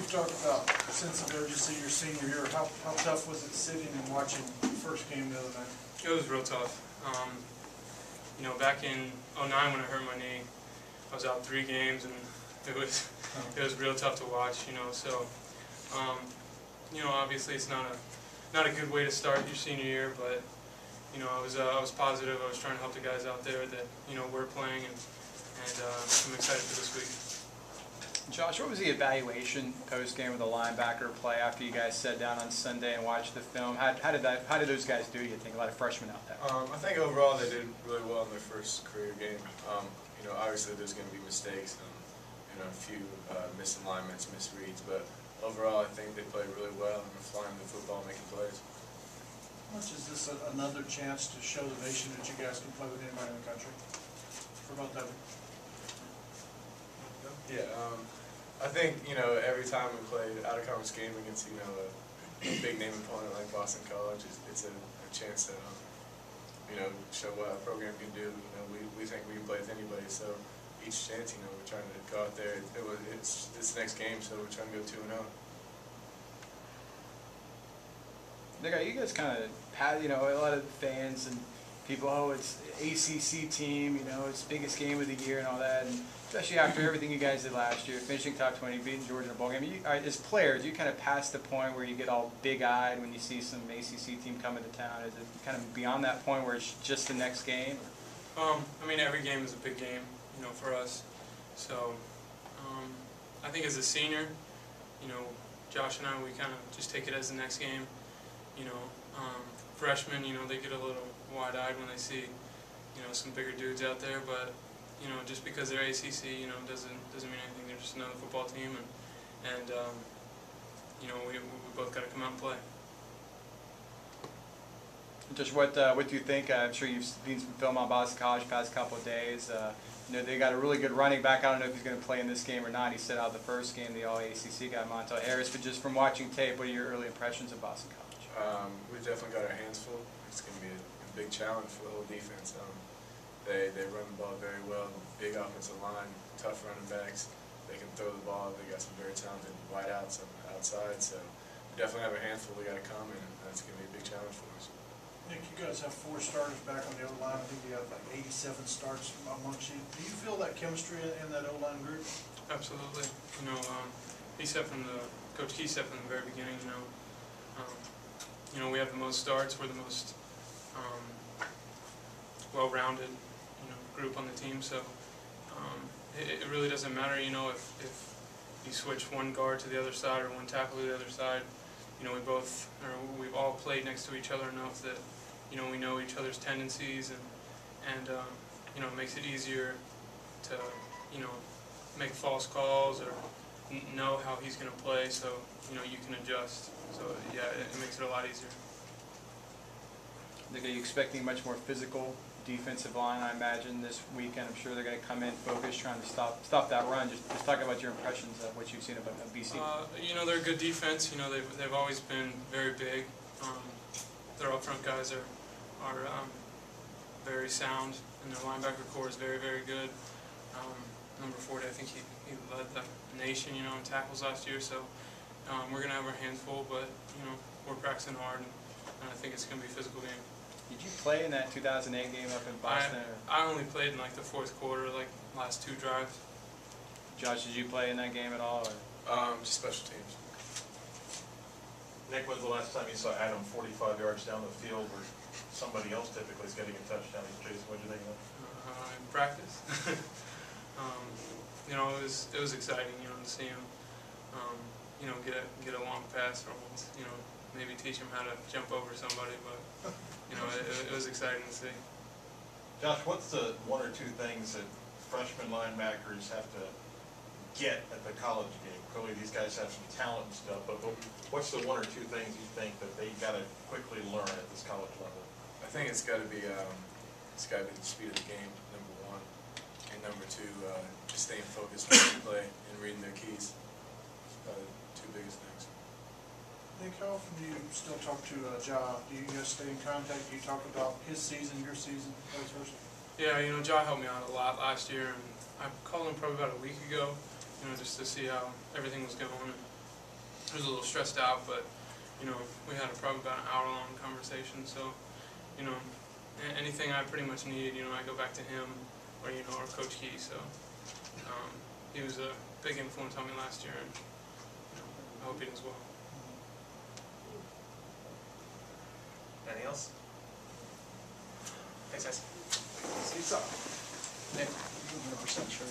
talk about a sense of urgency your senior year. How tough was it sitting and watching the first game the other night? It was real tough. You know, back in '09 when I hurt my knee, I was out 3 games, and it was real tough to watch. You know, so you know, obviously it's not a good way to start your senior year, but you know, I was positive. I was trying to help the guys out there that we're playing, and I'm excited for this week. Josh, what was the evaluation post-game of the linebacker play after you guys sat down on Sunday and watched the film? How did those guys do, you think, a lot of freshmen out there? I think overall they did really well in their first career game. You know, obviously there's going to be mistakes and a few misalignments, misreads, but overall I think they played really well and were flying the football, making plays. How much is this another chance to show the nation that you guys can play with anybody in the country? For both of you. Yeah, I think, every time we played out of conference game against, a big name opponent like Boston College, it's a chance to, show what our program can do. We think we can play with anybody, so each chance, we're trying to go out there. It's this next game, so we're trying to go 2-0. You guys kind of had, a lot of fans and people, oh, it's ACC team, it's the biggest game of the year and all that, and especially after everything you guys did last year, finishing top 20, beating Georgia in a bowl game. As players, you kind of past the point where you get all big-eyed when you see some ACC team coming to town. Is it kind of beyond that point where it's just the next game? I mean, every game is a big game, for us. So, I think as a senior, Josh and I, we kind of just take it as the next game. Freshmen, they get a little wide-eyed when they see, some bigger dudes out there, but just because they're ACC, doesn't mean anything. They're just another football team, and we both got to come out and play. Just what do you think? I'm sure you've seen some film on Boston College the past couple of days. They got a really good running back. I don't know if he's going to play in this game or not. He set out the first game, the All-ACC guy, Montel Harris. But just from watching tape, what are your early impressions of Boston College? We've definitely got our hands full. It's going to be a big challenge for the whole defense. They run the ball very well, big offensive line, tough running backs. They can throw the ball. They got some very talented wideouts on the outside. So we definitely have a handful. We got to come, and that's going to be a big challenge for us. Nick, you guys have 4 starters back on the O-line. I think you have like 87 starts amongst you. Do you feel that chemistry in that O-line group? Absolutely. Coach Key said from the very beginning, we have the most starts. We're the most well-rounded, group on the team. So it really doesn't matter, if you switch one guard to the other side or one tackle to the other side. We've all played next to each other enough that we know each other's tendencies, and it makes it easier to make false calls or know how he's going to play, so you can adjust. So yeah, it makes it a lot easier. Are you expecting much more physical defensive line, I imagine, this weekend? I'm sure they're going to come in focused, trying to stop that run. Just talk about your impressions of what you've seen of BC. They're a good defense. They've always been very big. Their up front guys are very sound, and their linebacker core is very, very good. Number 40, I think he led the nation, in tackles last year. So we're going to have our hands full, but we're practicing hard, and I think it's going to be a physical game. Did you play in that 2008 game up in Boston? I only played in like the 4th quarter, like last 2 drives. Josh, did you play in that game at all? Or? Just special teams. Nick, when's the last time you saw Adam 45 yards down the field where somebody else typically is getting a touchdown? Jason, what did you think of that? In practice. It was exciting, to see him, get a long pass or once, maybe teach him how to jump over somebody, but it was exciting to see. Josh, what's the 1 or 2 things that freshman linebackers have to get at the college game? Clearly these guys have some talent and stuff, but what's the 1 or 2 things you think that they got to quickly learn at this college level? I think it's got to be the speed of the game, number 1, and number 2, just staying focused when they play and reading their keys. Probably the 2 biggest things. Nick, how often do you still talk to Ja? Do you guys stay in contact? Do you talk about his season, your season, vice versa? Yeah, Ja helped me out a lot last year, and I called him probably about a week ago, just to see how everything was going. I was a little stressed out, but you know, we had probably about an hour-long conversation. So, you know, anything I pretty much needed, you know, I go back to him or you know, or Coach Key. So he was a big influence on me last year, and you know, I hope he does well. Anything else? Thanks, guys. Nick, 100% sure.